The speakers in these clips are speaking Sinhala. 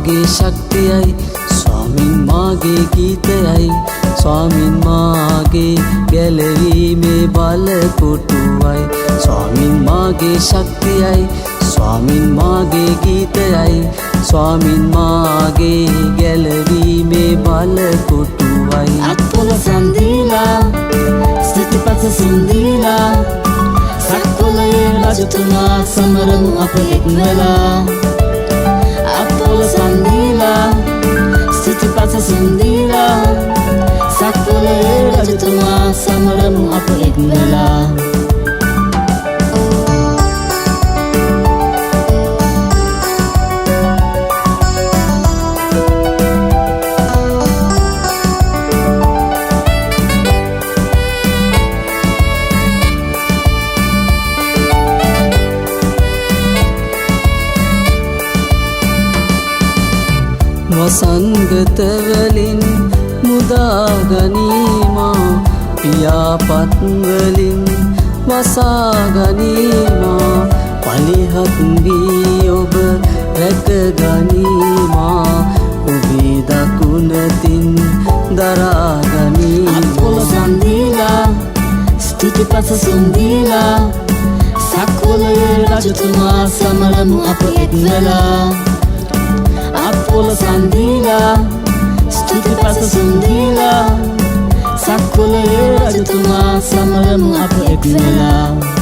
මාගේ ශක්තියයි ස්වාමින් මාගේ ගීතයයි ස්වාමින් මාගේ ගැලවීමේ බලකොටුවයි ස්වාමින් මාගේ ශක්තියයි ස්වාමින් මාගේ ගීතයයි ස්වාමින් මාගේ ගැලවීමේ බලකොටුවයි අත්පොල සන්දීලා ස්තුතිපත සුන්දීලා සක්වලයේ රජතුමා සමරමු අප එක්වලා අත්පොල සන්දීලා ස්තුතිපත සුන්දීලා සක්වලයේ රජතුමා සමරමු අප එක්වලා වසංගතවලින් මුදාගනීමා පියාපත්වලින් වසාගනීමා පලිහත් වී ඔබ රැකගනීමා ඔබේ දකුණතින් දරාගනීමා අත්පොල සන්දීලා ස්තුතිපත සුන්දීලා සක්වලයේ රජතුමා සමරමු අප එක්වලා අත්පොල සන්දීලා ස්තුතිපත සුන්දීලා සක්වලයේ රජතුමා සමරමු අප එක්වලා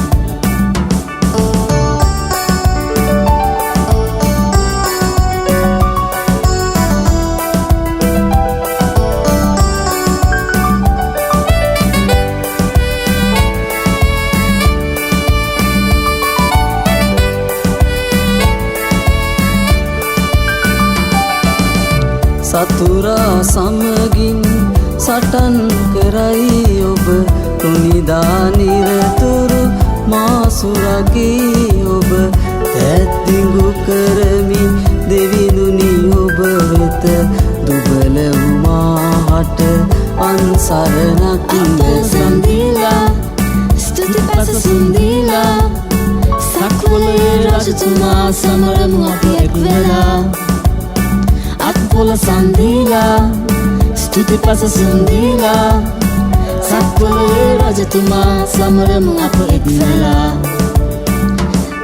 සතුරා සමගින් සටන් කරයි ඔබ තුනිදා නිරතුරු මාසුරකී ඔබ තැත්දිඟු කරමින් දෙවිඳුනි ඔබ වෙත දුබල වුමාහට අන්සරණක් සන්දීලා ස්තුතිපත සුන්දීලා සක්වලයේ රජතුමා සමරමු අප එක්වලා අත්පොල සන්දීලා ස්තුතිපත සුන්දීලා සක්වලයේ රජතුමා සමරමු අප එක්වලා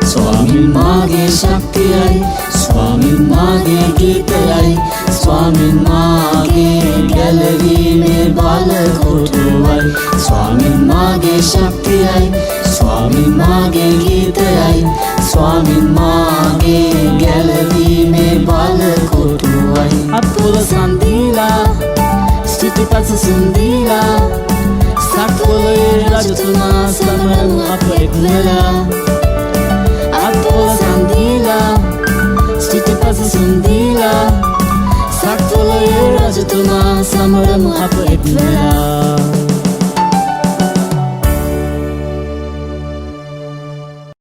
ස්වාමින් මාගේ ශක්තියයි ස්වාමින් මාගේ ගීතයයි ස්වාමින් මාගේ ගැලවීමේ බලකොටුවයි ස්වාමින් මාගේ ශක්තියයි ස්වාමින් මාගේ ගීතයයි ස්වාමින් මාගේ ගැලවීමේ බලකොටුවයි අත්පොල සන්දීලා ස්තුතිපත සුන්දීලා සක්වලයේ රජතුමා සමරමු අප එක්වලා අත්පොල සන්දීලා ස්තුතිපත සුන්දීලා සක්වලයේ රජතුමා සමරමු අප එක්වලා